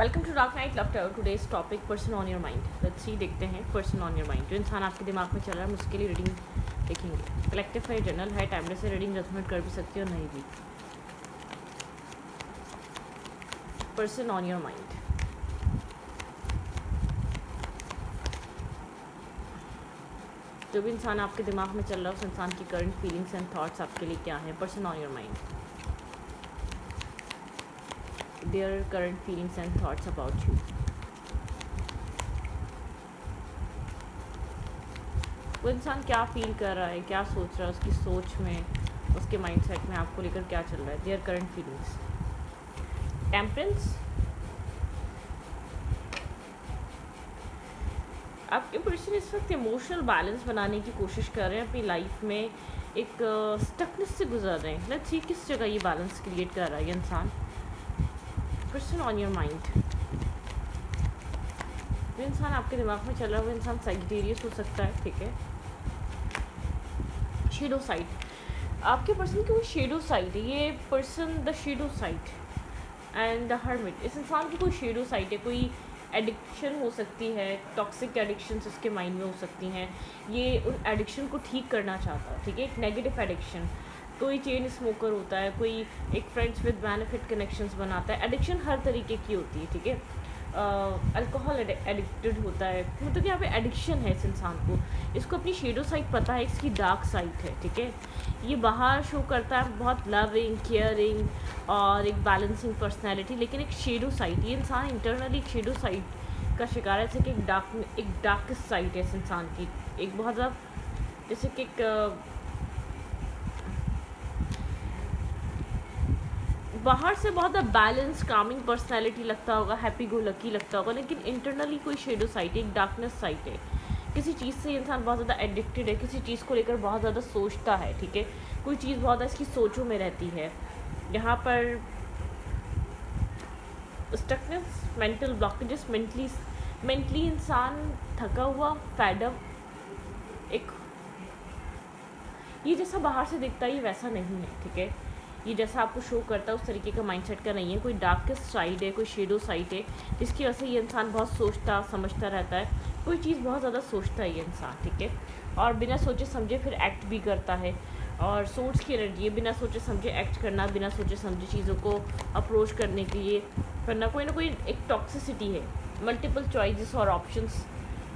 Welcome to dark night love tower. Today's topic person on your mind. Let's see, देखते हैं person on your mind. जो इंसान आपके दिमाग में चल रहा है, हम उसके लिए रीडिंग देखेंगे। कलेक्टिव है, जनरल है, टाइमलेस से रीडिंग रेजोनेट कर भी सकती है और नहीं भी। Person on your mind. जो भी इंसान आपके दिमाग में चल रहा है, उस इंसान की करंट फीलिंग्स एंड थॉट्स आपके लिए क्या है। Person on your mind, their current feelings and thoughts about you. वो इंसान क्या फील कर रहा है, क्या सोच रहा है, उसकी सोच में, उसके माइंडसेट में आपको लेकर क्या चल रहा है। Their current feelings. टेम्परेंस, आपके पर्सन इस वक्त इमोशनल बैलेंस बनाने की कोशिश कर रहे हैं। अपनी लाइफ में एक स्टकनेस से गुजर रहे हैं। लेट्स सी किस जगह ये बैलेंस क्रिएट कर रहा है ये इंसान। Person on your mind. जो इंसान आपके दिमाग में चल रहा है, वो इंसान सैजिटेरियस हो सकता है, ठीक है। शेडो साइड, आपके पर्सन की वो शेडो साइड है। ये person the shadow side and the hermit. इस इंसान की कोई शेडो साइड है, कोई एडिक्शन हो सकती है, टॉक्सिक एडिक्शंस इसके माइंड में हो सकती हैं। ये उन एडिक्शन को ठीक करना चाहता है, ठीक है। एक नेगेटिव एडिक्शन, कोई चेन स्मोकर होता है, कोई एक फ्रेंड्स विद बेनिफिट कनेक्शंस बनाता है। एडिक्शन हर तरीके की होती है, ठीक है। अल्कोहल एडिक्टेड होता है, मतलब यहाँ पे एडिक्शन है इस इंसान को। इसको अपनी शेडो साइड पता है, इसकी डार्क साइड है, ठीक है। ये बाहर शो करता है बहुत लविंग, केयरिंग और एक बैलेंसिंग पर्सनैलिटी, लेकिन एक शेडो साइड, ये इंसान इंटरनली एक शेडो साइड का शिकार है। जैसे कि एक डार्केस्ट साइड है इस इंसान की, एक बहुत ज़्यादा, जैसे कि एक बाहर से बहुत बैलेंस कामिंग पर्सनैलिटी लगता होगा, हैप्पी गो लकी लगता होगा, लेकिन इंटरनली कोई शेडो साइड है, एक डार्कनेस साइड है। किसी चीज़ से इंसान बहुत ज़्यादा एडिक्टेड है, किसी चीज़ को लेकर बहुत ज़्यादा सोचता है, ठीक है। कोई चीज़ बहुत ज़्यादा इसकी सोचों में रहती है। यहाँ पर स्टकनेस, मेंटल ब्लॉकेजेस, मेंटली इंसान थका हुआ, फैडअप, एक ये जैसा बाहर से दिखता है ये वैसा नहीं है, ठीक है। ये जैसा आपको शो करता है उस तरीके का माइंडसेट का नहीं है। कोई डार्केस्ट साइड है, कोई शेडो साइड है, जिसकी वजह से ये इंसान बहुत सोचता समझता रहता है। कोई चीज़ बहुत ज़्यादा सोचता है ये इंसान, ठीक है। और बिना सोचे समझे फिर एक्ट भी करता है। और सोच की एनर्जी है, बिना सोचे समझे एक्ट करना, बिना सोचे समझे चीज़ों को अप्रोच करने के लिए करना। कोई ना कोई एक टॉक्सिसिटी है, मल्टीपल चॉइसेस और ऑप्शंस,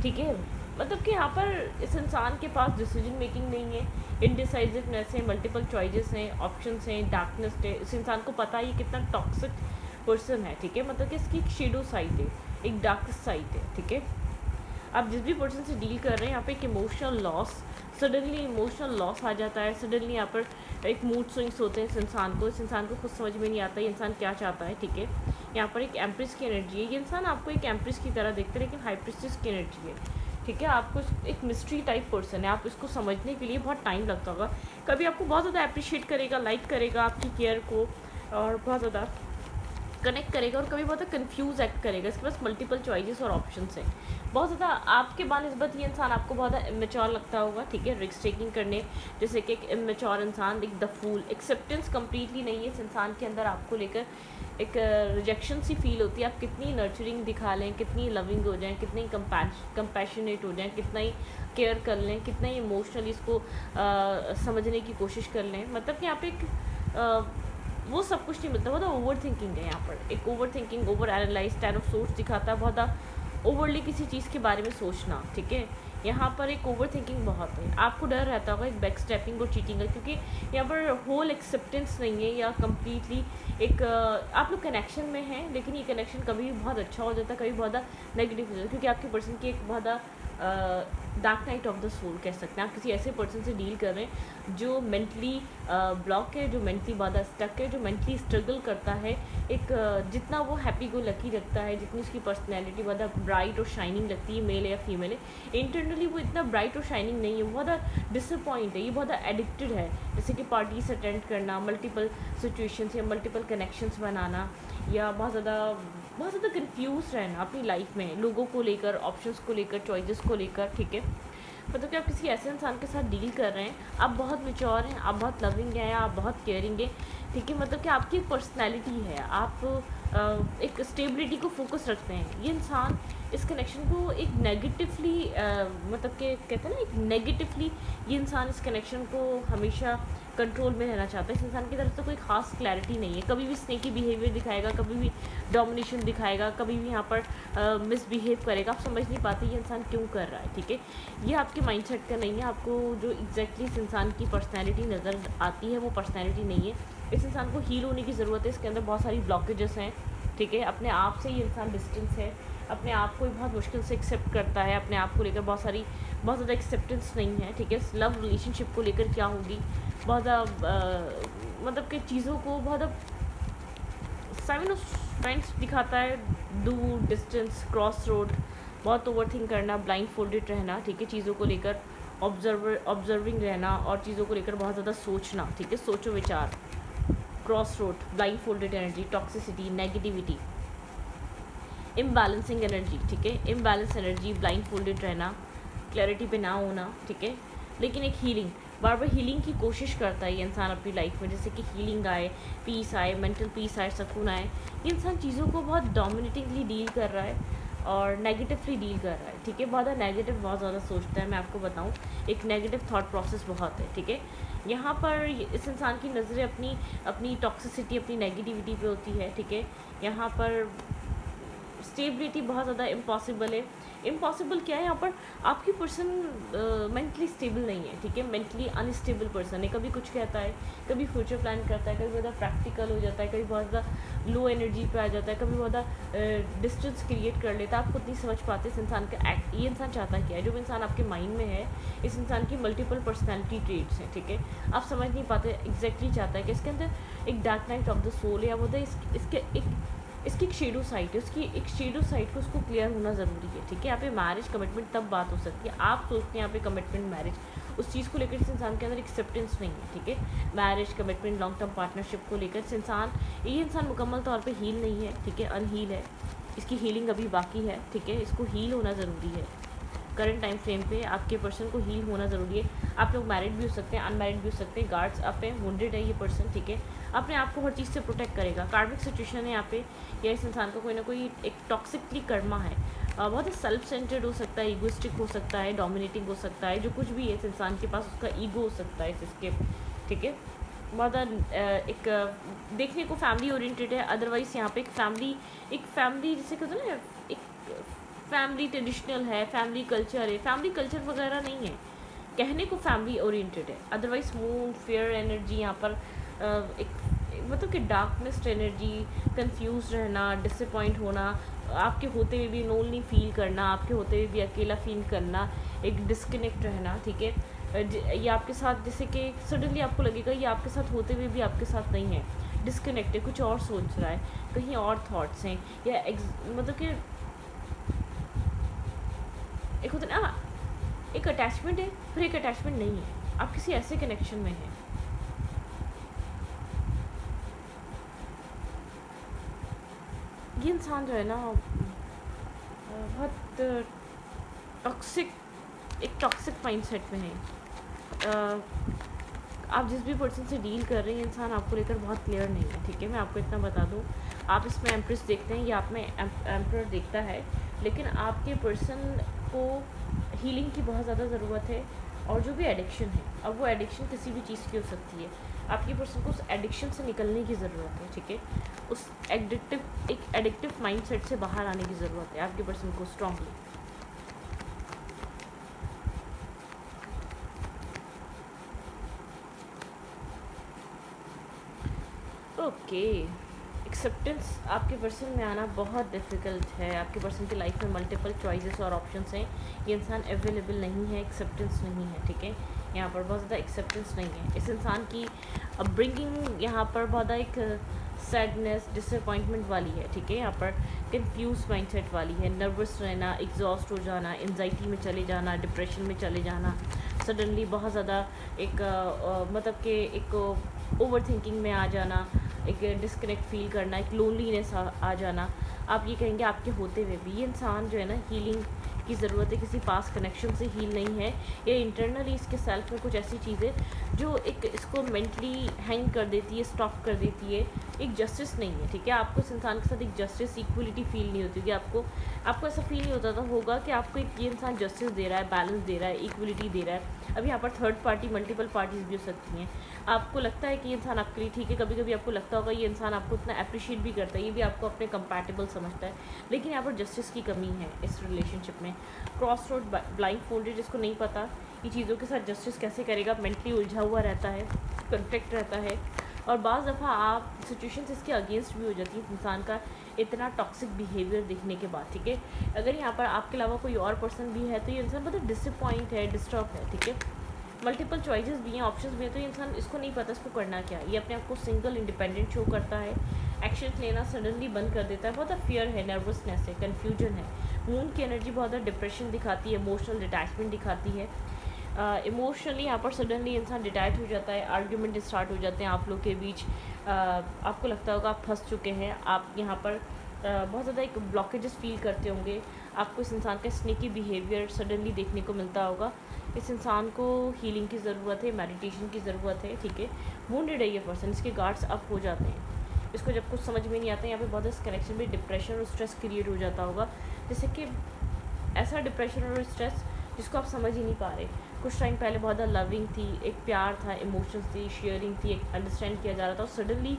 ठीक है। मतलब कि यहाँ पर इस इंसान के पास डिसीजन मेकिंग नहीं है, इनडिसाइजिवनेस है, मल्टीपल चॉइसेस हैं, ऑप्शंस हैं, डार्कनेस है। इस इंसान को पता है ये कितना टॉक्सिक पर्सन है, ठीक है। मतलब कि इसकी एक शेडो साइड है, एक डार्क साइड है, ठीक है। आप जिस भी पर्सन से डील कर रहे हैं, यहाँ पे एक emotional loss, suddenly emotional loss आ जाता है। सडनली यहाँ पर एक मूड स्विंग्स होते हैं इस इंसान को। इस इंसान को खुद समझ में नहीं आता ये इंसान क्या चाहता है, ठीक है। यहाँ पर एक एम्प्रेस की एनर्जी है। ये इंसान आपको एक एम्प्रेस की तरह देखते हैं, लेकिन हाई प्रिस्टेस की एनर्जी है, ठीक है। आपको एक मिस्ट्री टाइप पर्सन है, आप इसको समझने के लिए बहुत टाइम लगता होगा। कभी आपको बहुत ज़्यादा अप्रिशिएट करेगा, लाइक करेगा आपकी केयर को, और बहुत ज़्यादा कनेक्ट करेगा, और कभी बहुत कन्फ्यूज़ एक्ट करेगा। इसके पास मल्टीपल चॉइसेस और ऑप्शंस हैं। बहुत ज़्यादा आपके बानिस्बत ये इंसान आपको बहुत ज़्यादा इमेच्योर लगता होगा, ठीक है। रिस्क टेकिंग करने, जैसे कि एक इमेच्योर इंसान, एक द फूल। एक्सेप्टेंस कम्प्लीटली नहीं है इस इंसान के अंदर आपको लेकर। एक रिजेक्शन सी फील होती है। आप कितनी नर्चरिंग दिखा लें, कितनी लविंग हो जाएं, कितनी कंपैशनेट हो जाएं, कितना ही केयर कर लें, कितना ही इमोशनली इसको समझने की कोशिश कर लें, मतलब कि यहाँ पे एक वो सब कुछ नहीं मिलता। बहुत ओवर थिंकिंग है यहाँ पर, एक over thinking, over analyse type of सोच दिखाता है। बहुत ओवरली किसी चीज़ के बारे में सोचना, ठीक है। यहाँ पर एक ओवर थिंकिंग बहुत है। आपको डर रहता होगा एक बैक स्टेपिंग और चीटिंग का, क्योंकि यहाँ पर होल एक्सेप्टेंस नहीं है, या कम्प्लीटली एक आप लोग कनेक्शन में हैं, लेकिन ये कनेक्शन कभी भी बहुत अच्छा हो जाता है, कभी बहुत नेगेटिव हो जाता है, क्योंकि आपके पर्सन की एक बहुत dark night of the soul कह सकते हैं। आप किसी ऐसे पर्सन से डील कर रहे हैं जो मेंटली ब्लॉक है, जो मेंटली ज़्यादा स्टक है, जो मेंटली स्ट्रगल करता है। एक जितना वो हैप्पी गो लकी रखता है, जितनी उसकी पर्सनैलिटी ज़्यादा ब्राइट और शाइनिंग लगती है, मेल है या फीमेल है, इंटरनली वो इतना ब्राइट और शाइनिंग नहीं है। वो बहुत डिसअपॉइंट है, ये बहुत एडिक्टेड है। जैसे कि पार्टीज अटेंड करना, मल्टीपल सिचुएशंस या मल्टीपल कनेक्शंस बनाना, या बहुत ज़्यादा कंफ्यूज रहना अपनी लाइफ में, लोगों को लेकर, ऑप्शंस को लेकर, चॉइसेस को लेकर, ठीक है। मतलब कि आप किसी ऐसे इंसान के साथ डील कर रहे हैं, आप बहुत मैच्योर हैं, आप बहुत लविंग हैं, आप बहुत केयरिंग हैं, ठीक है, मतलब कि आपकी एक पर्सनैलिटी है, आप एक स्टेबिलिटी को फोकस रखते हैं। ये इंसान इस कनेक्शन को एक नेगेटिवली मतलब कि कहते हैं ना, एक नेगेटिवली ये इंसान इस कनेक्शन को हमेशा कंट्रोल में रहना चाहता है। इस इंसान की तरफ से कोई खास क्लैरिटी नहीं है, कभी भी स्नेकी बिहेवियर दिखाएगा, कभी भी डोमिनेशन दिखाएगा, कभी भी यहाँ पर मिसबिहेव करेगा। आप समझ नहीं पाते ये इंसान क्यों कर रहा है, ठीक है। ये आपके माइंडसेट का नहीं है, आपको जो एग्जैक्टली इस इंसान की पर्सनैलिटी नज़र आती है वो पर्सनैलिटी नहीं है। इस इंसान को हील होने की ज़रूरत है, इसके अंदर बहुत सारी ब्लॉकेजेस हैं, ठीक है। अपने आप से ये इंसान डिस्टेंस है, अपने आप को बहुत मुश्किल से एक्सेप्ट करता है, अपने आप को लेकर बहुत ज़्यादा एक्सेप्टेंस नहीं है, ठीक है। लव रिलेशनशिप को लेकर क्या होगी, बहुत ज़्यादा मतलब कि चीज़ों को बहुत सेवन ऑफ फ्रेंड्स दिखाता है, दूर, डिस्टेंस, क्रॉस रोड, बहुत ओवर थिंक करना, ब्लाइंड फोल्डेड रहना, ठीक है, चीज़ों को लेकर ऑब्जर्विंग रहना और चीज़ों को लेकर बहुत ज़्यादा सोचना, ठीक है, सोचो विचार, cross road, blind folded energy, toxicity, negativity, imbalancing energy, ठीक है, इम्बैलेंस एनर्जी, ब्लाइंड फोल्डेड रहना, क्लैरिटी पे ना होना, ठीक है। लेकिन एक हीलिंग, बार बार हीलिंग की कोशिश करता है ये इंसान अपनी लाइफ में, जैसे कि हीलिंग आए, पीस आए, मेंटल पीस आए, सुकून आए। ये इंसान चीज़ों को बहुत डोमिनेटिंगली डील कर रहा है और नेगेटिवली डील कर रहा है, ठीक है। बहुत नेगेटिव, बहुत ज़्यादा सोचता है। मैं आपको बताऊँ, एक नेगेटिव थॉट प्रोसेस बहुत है, ठीक है। यहाँ पर इस इंसान की नज़रें अपनी टॉक्सिसिटी, अपनी नेगेटिविटी पे होती है, ठीक है। यहाँ पर स्टेबिलिटी बहुत ज़्यादा इम्पॉसिबल है। इम्पॉसिबल क्या है यहाँ पर, आपकी पर्सन मेंटली स्टेबल नहीं है, ठीक है, मेंटली अनस्टेबल पर्सन है। कभी कुछ कहता है, कभी फ्यूचर प्लान करता है, कभी बहुत ज़्यादा प्रैक्टिकल हो जाता है, कभी बहुत ज़्यादा लो एनर्जी पे आ जाता है, कभी बहुत ज़्यादा डिस्टेंस क्रिएट कर लेता है। आप खुद नहीं समझ पाते इस इंसान का एक्ट, ये इंसान चाहता क्या है। जो इंसान आपके माइंड में है, इस इंसान की मल्टीपल पर्सनैलिटी ट्रेट्स हैं, ठीक है। आप समझ नहीं पाते एग्जैक्टली चाहता है कि इसके अंदर एक dark night of the soul, या बोलते इसकी एक शेडो साइड है, उसकी एक शेडो साइड को उसको क्लियर होना ज़रूरी है, ठीक है। यहाँ पे मैरिज कमिटमेंट तब बात हो सकती है, आप सोचते हैं यहाँ पे कमिटमेंट मैरिज, उस चीज़ को लेकर इस इंसान के अंदर एक्सेप्टेंस नहीं है, ठीक है। Marriage commitment long term partnership को लेकर ये इंसान मुकम्मल तौर पे हील नहीं है, ठीक है, अनहील है। इसकी हीलिंग अभी बाकी है, ठीक है, इसको हील होना ज़रूरी है। करंट टाइम फ्रेम पे आपके पर्सन को हील होना ज़रूरी है। आप लोग मैरिड भी हो सकते हैं, अनमैरिड भी हो सकते हैं, गार्ड्स अप है, वुंडेड है ये पर्सन, ठीक है। अपने आप को हर चीज़ से प्रोटेक्ट करेगा। कार्मिक सिचुएशन है यहाँ पे, या इस इंसान का कोई ना कोई एक टॉक्सिकली कर्मा है, बहुत ही सेल्फ सेंटर्ड हो सकता है, ईगोइस्टिक हो सकता है, डोमिनेटिंग हो सकता है, जो कुछ भी है इस इंसान के पास उसका ईगो हो सकता है इसके, ठीक है। बहुत एक देखने को फैमिली ओरिएंटेड है, अदरवाइज़ यहाँ पे एक फैमिली जैसे कहते हैं ना, एक फैमिली ट्रेडिशनल है, फैमिली कल्चर है, फैमिली कल्चर वगैरह नहीं है, कहने को फैमिली ओरिएंटेड है। अदरवाइज मून फेयर एनर्जी यहाँ पर एक मतलब कि डार्कनेस एनर्जी, कंफ्यूज रहना, डिसअपॉइंट होना, आपके होते हुए भी लोनली फील करना, आपके होते हुए भी अकेला फील करना, एक डिस्कनेक्ट रहना, ठीक है। ये आपके साथ जैसे कि सडनली आपको लगेगा ये आपके साथ होते हुए भी आपके साथ नहीं है, डिस्कनेक्ट है, कुछ और सोच रहा है, कहीं और थॉट्स हैं, या मतलब कि एक होता है ना, एक अटैचमेंट है फिर एक अटैचमेंट नहीं है, आप किसी ऐसे कनेक्शन में हैं। ये इंसान जो है ना बहुत टॉक्सिक माइंडसेट में है। आप जिस भी पर्सन से डील कर रहे हैं, इंसान आपको लेकर बहुत क्लियर नहीं है, ठीक है। मैं आपको इतना बता दूं, आप इसमें एम्प्रेस देखते हैं या आप में एम्प्रर देखता है, लेकिन आपके पर्सन को हीलिंग की बहुत ज़्यादा ज़रूरत है। और जो भी एडिक्शन है, अब वो एडिक्शन किसी भी चीज़ की हो सकती है, आपकी पर्सन को उस एडिक्शन से निकलने की ज़रूरत है, ठीक है। उस एक एडिक्टिव माइंडसेट से बाहर आने की ज़रूरत है आपके पर्सन को स्ट्रांगली। ओके, एक्सेप्टेंस आपके पर्सन में आना बहुत डिफ़िकल्ट है। आपके पर्सन की लाइफ में मल्टीपल चॉइसेस और ऑप्शंस हैं, ये इंसान अवेलेबल नहीं है, एक्सेप्टेंस नहीं है, ठीक है। यहाँ पर बहुत ज़्यादा एक्सेप्टेंस नहीं है। इस इंसान की अपब्रिंगिंग यहाँ पर बहुत एक सैडनेस, डिसअपॉइंटमेंट वाली है, ठीक है। यहाँ पर कंफ्यूज माइंडसेट वाली है, नर्वस रहना, एग्जॉस्ट हो जाना, एंजाइटी में चले जाना, डिप्रेशन में चले जाना, सडनली बहुत ज़्यादा एक मतलब कि एक ओवर थिंकिंग में आ जाना, एक डिस्कनेक्ट फील करना, एक लोनलीनेस आ जाना। आप ये कहेंगे आपके होते हुए भी ये इंसान जो है ना की ज़रूरत है, किसी पास कनेक्शन से हील नहीं है, या इंटरनली इसके सेल्फ में कुछ ऐसी चीज़ें जो एक इसको मेंटली हैंग कर देती है, स्टॉप कर देती है। एक जस्टिस नहीं है, ठीक है। आपको इस इंसान के साथ एक जस्टिस, इक्वलिटी फील नहीं होती कि आपको ऐसा फील नहीं होता था होगा कि आपको एक ये इंसान जस्टिस दे रहा है, बैलेंस दे रहा है, इक्वलिटी दे रहा है। अब यहाँ पर थर्ड पार्टी, मल्टीपल पार्टीज भी हो सकती हैं। आपको लगता है कि ये इंसान आपके लिए ठीक है, कभी कभी आपको लगता होगा ये इंसान आपको इतना अप्रिशिएट भी करता है, ये भी आपको अपने कंपैटिबल समझता है, लेकिन यहाँ पर जस्टिस की कमी है इस रिलेशनशिप में। क्रॉस रोड, ब्लाइंड फोल्डेड, जिसको नहीं पता ये चीज़ों के साथ जस्टिस कैसे करेगा, मेंटली उलझा हुआ रहता है, कॉन्फ्लिक्ट रहता है, और बाज़ दफ़ा आप सिचुएशंस इसके अगेंस्ट भी हो जाती है इंसान का इतना टॉक्सिक बिहेवियर देखने के बाद, ठीक है। अगर यहाँ पर आपके अलावा कोई और पर्सन भी है तो ये इंसान बहुत डिसअपॉइंट है, डिस्टर्ब है, ठीक है। मल्टीपल चॉइसेस भी हैं, ऑप्शंस भी हैं, तो ये इंसान इसको नहीं पता इसको करना क्या है। ये अपने आप को सिंगल इंडिपेंडेंट शो करता है, एक्शन लेना सडनली बंद कर देता है, बहुत फियर है, नर्वसनेस है, कन्फ्यूजन है। मून की एनर्जी बहुत ज़्यादा डिप्रेशन दिखाती है, इमोशनल डिटैचमेंट दिखाती है। इमोशनली यहाँ पर सडनली इंसान डिटैच हो जाता है, आर्ग्यूमेंट स्टार्ट हो जाते हैं आप लोग के बीच। आपको लगता होगा आप फंस चुके हैं, आप यहाँ पर बहुत ज़्यादा एक ब्लॉकेजेस फील करते होंगे। आपको इस इंसान का स्नेकी बिहेवियर सडनली देखने को मिलता होगा। इस इंसान को हीलिंग की ज़रूरत है, मेडिटेशन की ज़रूरत है, ठीक है। वुंडेड है ये पर्सन, इसके गार्ड्स अप हो जाते हैं, इसको जब कुछ समझ में नहीं आता है, यहाँ पे बहुत इस कनेक्शन में डिप्रेशन और स्ट्रेस क्रिएट हो जाता होगा। जैसे कि ऐसा डिप्रेशन और स्ट्रेस जिसको आप समझ ही नहीं पा रहे। कुछ टाइम पहले बहुत ज़्यादा लविंग थी, एक प्यार था, इमोशंस थी, शेयरिंग थी, एक अंडरस्टैंड किया जा रहा था, और सडनली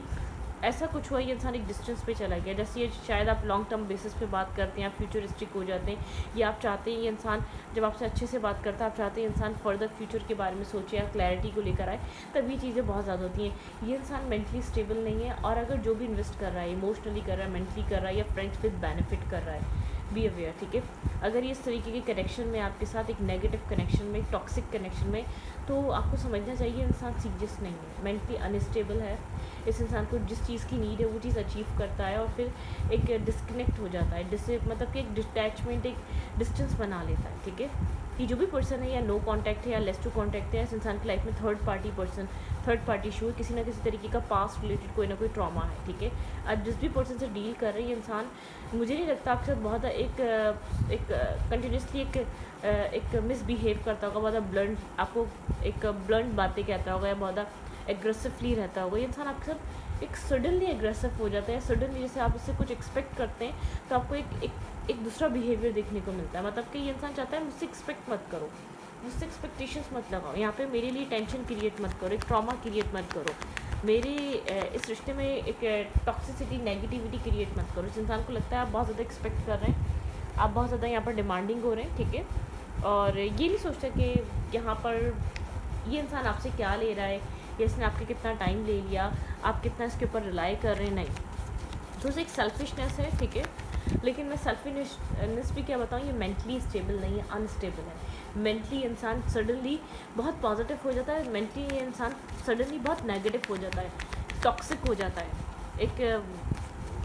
ऐसा कुछ हुआ, ये इंसान एक डिस्टेंस पे चला गया। जैसे ये शायद आप लॉन्ग टर्म बेसिस पे बात करते हैं, आप फ्यूचरिस्टिक हो जाते हैं, या आप चाहते हैं ये इंसान जब आपसे अच्छे से बात करता है, आप चाहते हैं इंसान फर्दर फ्यूचर के बारे में सोचे या क्लैरिटी को लेकर आए, तब ये चीज़ें बहुत ज़्यादा होती हैं। ये इंसान मेंटली स्टेबल नहीं है, और अगर जो भी इन्वेस्ट कर रहा है, इमोशनली कर रहा है, मेंटली कर रहा है, या फ्रेंड्स विद बेनिफिट कर रहा है, बी अवेयर, ठीक है। अगर ये इस तरीके के कनेक्शन में आपके साथ, एक नेगेटिव कनेक्शन में, टॉक्सिक कनेक्शन में, तो आपको समझना चाहिए इंसान सीरियस नहीं है, मेंटली अनस्टेबल है। इस इंसान को जिस चीज़ की नीड है वो चीज़ अचीव करता है, और फिर एक डिस्कनेक्ट हो जाता है, जिससे मतलब कि एक डिटैचमेंट, एक डिस्टेंस बना लेता है, ठीक है। कि जो भी पर्सन है, या नो कांटेक्ट है या लेस टू कांटेक्ट है, इस इंसान की लाइफ में third party person, third party issue है, किसी ना किसी तरीके का पास्ट रिलेटेड कोई ना कोई ट्रॉमा है, ठीक है। अब जिस भी पर्सन से डील कर रहे हैं ये इंसान, मुझे नहीं लगता आपके साथ बहुत एक कंटिन्यूसली एक मिसबिहेव करता होगा, बहुत ब्लंट, आपको एक ब्लंट बातें कहता होगा, या बहुत एग्रेसिवली रहता होगा। ये इंसान आपके साथ एक सडनली एग्रेसिव हो जाता है, सडनली जैसे आप उससे कुछ एक्सपेक्ट करते हैं तो आपको एक दूसरा बिहेवियर देखने को मिलता है। मतलब कि ये इंसान चाहता है मुझसे एक्सपेक्ट मत करो, मुझसे एक्सपेक्टेशंस मत लगाओ, यहाँ पे मेरे लिए टेंशन क्रिएट मत करो, एक ट्रॉमा क्रिएट मत करो, मेरे इस रिश्ते में एक टॉक्सिसिटी, नेगेटिविटी क्रिएट मत करो। इस इंसान को लगता है आप बहुत ज़्यादा एक्सपेक्ट कर रहे हैं, आप बहुत ज़्यादा यहाँ पर डिमांडिंग हो रहे हैं, ठीक है। और ये नहीं सोचता कि यहाँ पर ये इंसान आपसे क्या ले रहा है, या इसने आपके कितना टाइम ले लिया, आप कितना इसके ऊपर रिलाई कर रहे हैं, नहीं। तो एक सेल्फिशनेस है, ठीक है। लेकिन मैं सेल्फिशनेस भी क्या बताऊँ, ये मेंटली स्टेबल नहीं है, अनस्टेबल है। मेंटली इंसान सडनली बहुत पॉजिटिव हो जाता है, मेंटली ये इंसान सडनली बहुत नेगेटिव हो जाता है, टॉक्सिक हो जाता है, एक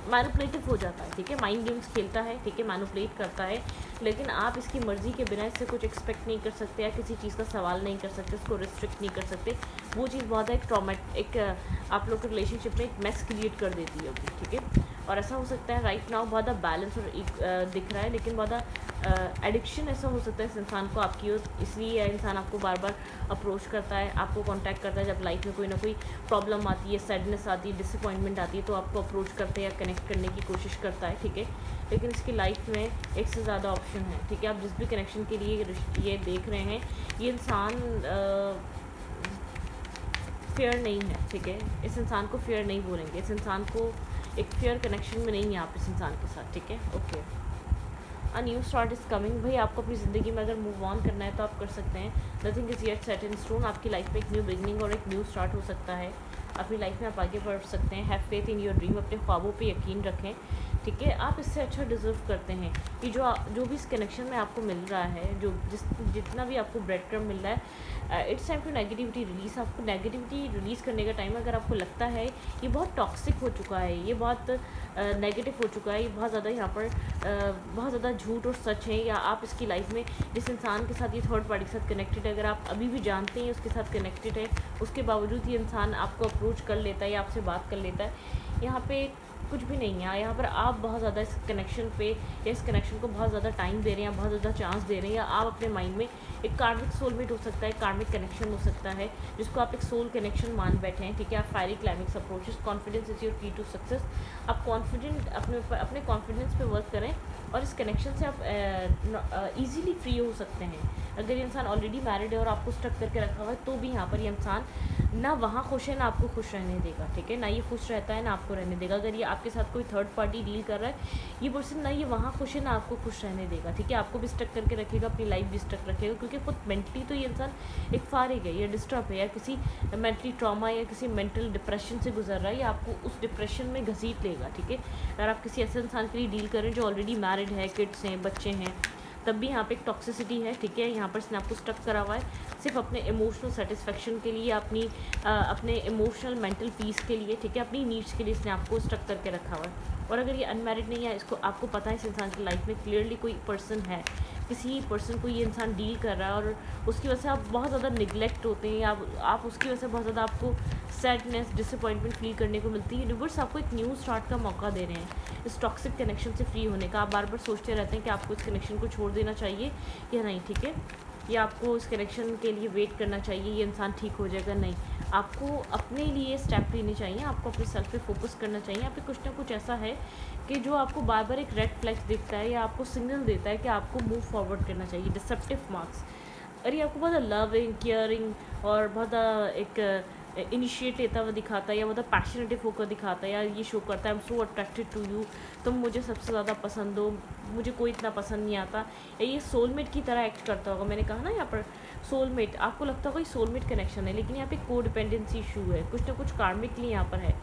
मैनिपुलेटिव हो जाता है, ठीक है। माइंड गेम्स खेलता है, ठीक है, मैनिपुलेट करता है, लेकिन आप इसकी मर्ज़ी के बिना इससे कुछ एक्सपेक्ट नहीं कर सकते, या किसी चीज़ का सवाल नहीं कर सकते, उसको रिस्ट्रिक्ट नहीं कर सकते। वो चीज़ बहुत एक एक आप लोग के रिलेशनशिप में एक मेस क्रिएट कर देती है, ठीक है। और ऐसा हो सकता है राइट नाउ बहुत बैलेंस और दिख रहा है, लेकिन बहुत एडिक्शन ऐसा हो सकता है इस इंसान को आपकी ओर, इसलिए यह इंसान आपको बार बार अप्रोच करता है, आपको कांटेक्ट करता है जब लाइफ में कोई ना कोई प्रॉब्लम आती है, सैडनेस आती है, डिसअपॉइंटमेंट आती है, तो आपको अप्रोच करते हैं या कनेक्ट करने की कोशिश करता है, ठीक है। लेकिन इसकी लाइफ में एक से ज़्यादा ऑप्शन है, ठीक है। आप जिस भी कनेक्शन के लिए ये देख रहे हैं, ये इंसान फेयर नहीं है, ठीक है। इस इंसान को फेयर नहीं बोलेंगे, इस इंसान को एक फेयर कनेक्शन में नहीं है आप इस इंसान के साथ, ठीक है। Okay, a new start is coming. भाई आपको अपनी ज़िंदगी में अगर मूव ऑन करना है तो आप कर सकते हैं। Nothing is yet set in stone. आपकी लाइफ में एक न्यू बिगनिंग और एक न्यू स्टार्ट हो सकता है। अपनी लाइफ में आप आगे बढ़ सकते हैं। Have faith in your dream. अपने ख्वाबों पे यकीन रखें, ठीक है। आप इससे अच्छा डिज़र्व करते हैं कि जो भी इस कनेक्शन में आपको मिल रहा है, जितना भी आपको ब्रेड क्रम्ब मिल रहा है, it's time to negativity release. आपको नेगेटिविटी रिलीज़ करने का टाइम, अगर आपको लगता है ये बहुत टॉक्सिक हो चुका है, ये बहुत नेगेटिव हो चुका है, ये बहुत ज़्यादा यहाँ पर बहुत ज़्यादा झूठ और सच है, या आप इसकी लाइफ में जिस इंसान के साथ ये थर्ड पार्टी के साथ कनेक्टेड है, अगर आप अभी भी जानते हैं उसके साथ कनेक्टेड है, उसके बावजूद ये इंसान आपको अप्रोच कर लेता है या आपसे बात कर लेता है, यहाँ पे कुछ भी नहीं है। यहाँ पर आप बहुत ज़्यादा इस कनेक्शन पे या इस कनेक्शन को बहुत ज़्यादा टाइम दे रहे हैं, बहुत ज़्यादा चांस दे रहे हैं, या आप अपने माइंड में एक कार्मिक सोलमेट हो सकता है, कार्मिक कनेक्शन हो सकता है जिसको आप एक सोल कनेक्शन मान बैठे हैं, ठीक है। आप fiery climax approaches, confidence is your की टू सक्सेस। आप कॉन्फिडेंट अपने कॉन्फिडेंस पे वर्क करें और इस कनेक्शन से आप ईजीली फ्री हो सकते हैं। अगर ये इंसान ऑलरेडी मैरिड है और आपको स्टक करके रखा हुआ है तो भी यहाँ पर ये इंसान ना वहाँ खुश है ना आपको खुश रहने देगा, ठीक है। ना ये खुश रहता है ना आपको रहने देगा। अगर ये आपके साथ कोई थर्ड पार्टी डील कर रहा है, ये पर्सन ना ये वहाँ खुश है ना आपको खुश रहने देगा, ठीक है। आपको भी स्टक करके रखेगा, अपनी लाइफ भी स्टक रखेगा, क्योंकि खुद मेंटली तो ये इंसान एक फारिग है या डिस्टर्ब है या किसी मेंटली ट्रॉमा या किसी मेंटल डिप्रेशन से गुजर रहा है, या आपको उस डिप्रेशन में घसीट लेगा, ठीक है। अगर आप किसी ऐसे इंसान के लिए डील कर रहे हैं जो ऑलरेडी मैरिड है, किड्स हैं, बच्चे हैं, तब भी यहाँ पे एक टॉक्सिसिटी है, ठीक है। यहाँ पर इसने आपको स्टक करा हुआ है सिर्फ अपने इमोशनल सेटिस्फेक्शन के लिए, अपने इमोशनल मेंटल पीस के लिए, ठीक है, अपनी नीड्स के लिए इसने आपको स्टक करके रखा हुआ है। और अगर ये अनमैरिड नहीं है, इसको आपको पता है इस इंसान की लाइफ में क्लियरली कोई पर्सन है, किसी पर्सन को ये इंसान डील कर रहा है और उसकी वजह से आप बहुत ज़्यादा निगलेक्ट होते हैं, या आप उसकी वजह से बहुत ज़्यादा आपको सैडनेस, डिसअपॉइंटमेंट फील करने को मिलती है। यूनिवर्स आपको एक न्यू स्टार्ट का मौका दे रहे हैं इस टॉक्सिक कनेक्शन से फ्री होने का। आप बार बार सोचते रहते हैं कि आपको इस कनेक्शन को छोड़ देना चाहिए या नहीं, ठीक है, या आपको इस कनेक्शन के लिए वेट करना चाहिए, ये इंसान ठीक हो जाएगा। नहीं, आपको अपने लिए स्टेप लेने चाहिए, आपको अपने सेल्फ पे फोकस करना चाहिए। यहाँ पे कुछ ना कुछ ऐसा है कि जो आपको बार बार एक रेड फ्लैग्स दिखता है या आपको सिग्नल देता है कि आपको मूव फॉरवर्ड करना चाहिए। डिसेप्टिव मार्क्स, अरे आपको बहुत लविंग, केयरिंग और बहुत एक इनिशिएट लेता हुआ दिखाता है, या मतलब पैशनेटिव होकर दिखाता है, या ये शो करता है I am so attracted to you, तुम मुझे सबसे ज़्यादा पसंद हो, मुझे कोई इतना पसंद नहीं आता, या ये सोलमेट की तरह एक्ट करता होगा। मैंने कहा ना यहाँ पर सोलमेट, आपको लगता होगा ये सोलमेट कनेक्शन है, लेकिन यहाँ पे को डिपेंडेंसी इशू है, कुछ ना कुछ कार्मिकली यहाँ पर है।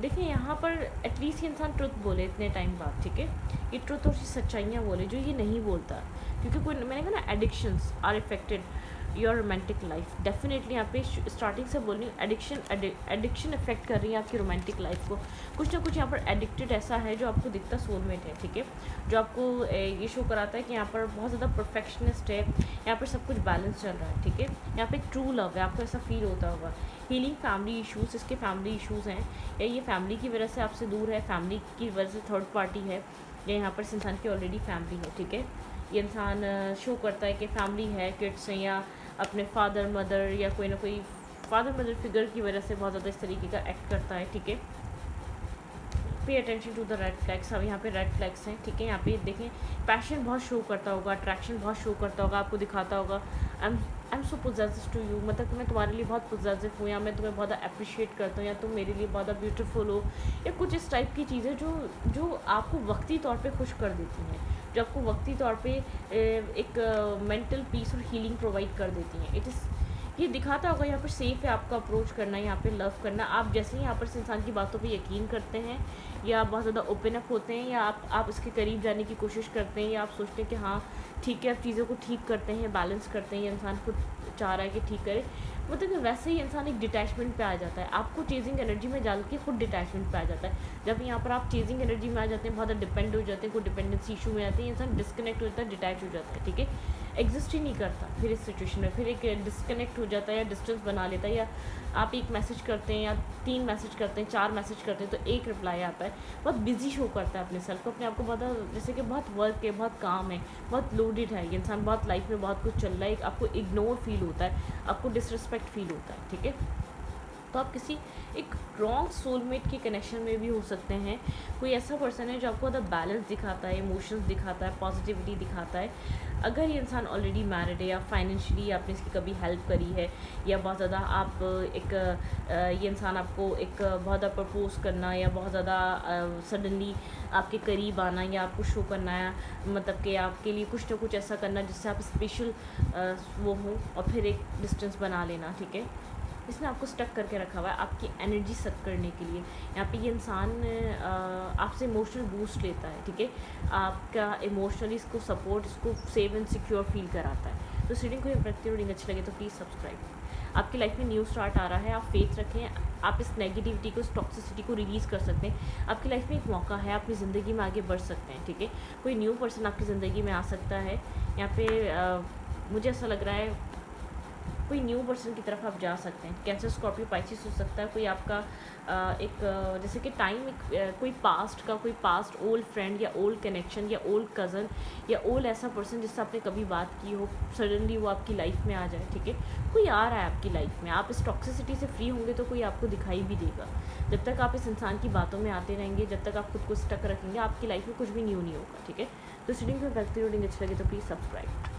देखिए यहाँ पर एटलीस्ट ये इंसान ट्रुथ बोले इतने टाइम बाद, ठीक है, ये ट्रुथ और सच्चाइयाँ बोले जो ये नहीं बोलता, क्योंकि कोई, मैंने कहा ना, addictions are affected your romantic life. Definitely यहाँ पे स्टार्टिंग से बोल रही हूँ, एडिक्शन इफेक्ट कर रही है आपकी रोमांटिक लाइफ को। कुछ ना कुछ यहाँ पर एडिक्टेड ऐसा है जो आपको दिखता सोलमेट है, ठीक है, जो आपको ये शो कराता है कि यहाँ पर बहुत ज़्यादा परफेक्शनिस्ट है, यहाँ पर सब कुछ बैलेंस चल रहा है, ठीक है। यहाँ पे एक ट्रू लव है, आपको ऐसा फील होता होगा। हीलिंग फैमिली इशूज़, इसके फैमिली इशूज़ हैं, या ये फैमिली की वजह से आपसे दूर है, फैमिली की वजह से थर्ड पार्टी है, या यहाँ पर इस इंसान की ऑलरेडी फैमिली है, ठीक है। ये इंसान शो करता है कि फैमिली है, किड्स हैं, या अपने फादर मदर या कोई ना कोई फादर मदर फिगर की वजह से बहुत ज़्यादा इस तरीके का एक्ट करता है, ठीक है। Pay attention to the red flags. अब यहाँ पे रेड फ्लैग्स हैं, ठीक है। यहाँ पे देखें, पैशन बहुत शो करता होगा, अट्रैक्शन बहुत शो करता होगा, आपको दिखाता होगा I am so possessive to you, मतलब कि मैं तुम्हारे लिए बहुत पोजेसिव हूँ, या मैं तुम्हें बहुत अप्रिशिएट करता हूँ, या तुम मेरे लिए बहुत ब्यूटीफुल हो, या कुछ इस टाइप की चीज़ें जो आपको वक्ती तौर पे खुश कर देती हैं, जो आपको वक्ती तौर पे एक मेंटल पीस और हीलिंग प्रोवाइड कर देती हैं। इट इज़, ये दिखाता होगा यहाँ पर सेफ़ है आपका अप्रोच करना, यहाँ पे लव करना। आप जैसे ही यहाँ पर इस इंसान की बातों पे यकीन करते हैं, या आप बहुत ज़्यादा ओपन अप होते हैं, या आप इसके करीब जाने की कोशिश करते हैं, या आप सोचते हैं कि हाँ ठीक है, आप चीज़ों को ठीक करते हैं, बैलेंस करते हैं, ये इंसान खुद चाह रहा है कि ठीक करे, मतलब कि वैसे ही इंसान एक डिटैचमेंट पे आ जाता है। आपको चेजिंग एनर्जी में डाल के खुद डिटैचमेंट पे आ जाता है। जब यहाँ पर आप चेजिंग एनर्जी में आ जाते हैं, बहुत ज़्यादा डिपेंड हो जाते हैं, कोई डिपेंडेंसी इशू में आते हैं, इंसान डिस्कनेक्ट हो जाता है, डिटैच हो जाता है, ठीक है, एग्जिस्ट ही नहीं करता फिर इस सिचुएशन में, फिर एक डिस्कनेक्ट हो जाता है या डिस्टेंस बना लेता है, या आप एक मैसेज करते हैं या 3 मैसेज करते हैं, 4 मैसेज करते हैं तो एक रिप्लाई आता है, बहुत बिजी शो करता है अपने सेल्फ को, अपने आप को बहुत, जैसे कि बहुत वर्क है, बहुत काम है, बहुत लोडेड है, ये इंसान बहुत लाइफ में बहुत कुछ चल रहा है, आपको इग्नोर फील होता है, आपको डिसरिस्पेक्ट फील होता है, ठीक है। तो आप किसी एक रॉन्ग सोलमेट के कनेक्शन में भी हो सकते हैं। कोई ऐसा पर्सन है जो आपको ज़्यादा बैलेंस दिखाता है, इमोशंस दिखाता है, पॉजिटिविटी दिखाता है। अगर ये इंसान ऑलरेडी मैरिड है, या फाइनेंशियली आपने इसकी कभी हेल्प करी है, या बहुत ज़्यादा आप ये इंसान आपको एक बहुत ज़्यादा प्रपोज करना, या बहुत ज़्यादा सडनली आपके करीब आना, या आपको शो करना है, मतलब कि आपके लिए कुछ ना कुछ ऐसा करना जिससे आप स्पेशल वो हो, और फिर एक डिस्टेंस बना लेना, ठीक है। इसने आपको स्टक करके रखा हुआ है आपकी एनर्जी सक करने के लिए। यहाँ पे ये इंसान आपसे इमोशनल बूस्ट लेता है, ठीक है, आपका इमोशनली इसको सपोर्ट, इसको सेफ एंड सिक्योर फील कराता है। तो रीडिंग को प्रत्येक रीडिंग अच्छी लगे तो प्लीज़ सब्सक्राइब। आपकी लाइफ में न्यू स्टार्ट आ रहा है, आप फेथ रखें, आप इस नेगेटिविटी को, इस टॉक्सिसिटी को रिलीज़ कर सकते हैं। आपकी लाइफ में एक मौका है, अपनी ज़िंदगी में आगे बढ़ सकते हैं, ठीक है। कोई न्यू पर्सन आपकी ज़िंदगी में आ सकता है। यहाँ पे मुझे ऐसा लग रहा है कोई न्यू पर्सन की तरफ आप जा सकते हैं। कैंसर, स्कॉर्पियो, पाइसिस हो सकता है। कोई आपका जैसे कि टाइम कोई पास्ट का, कोई पास्ट ओल्ड फ्रेंड या ओल्ड कनेक्शन या ओल्ड कज़न या ओल्ड ऐसा पर्सन जिससे आपने कभी बात की हो, सडनली वो आपकी लाइफ में आ जाए, ठीक है। कोई आ रहा है आपकी लाइफ में, आप इस टॉक्सिसिटी से फ्री होंगे तो कोई आपको दिखाई भी देगा। जब तक आप इस इंसान की बातों में आते रहेंगे, जब तक आप खुद को स्टक रखेंगे, आपकी लाइफ में कुछ भी न्यू नहीं होगा, ठीक है। तो रीडिंग में व्यक्ति रीडिंग अच्छी लगी तो प्लीज़ सब्सक्राइब।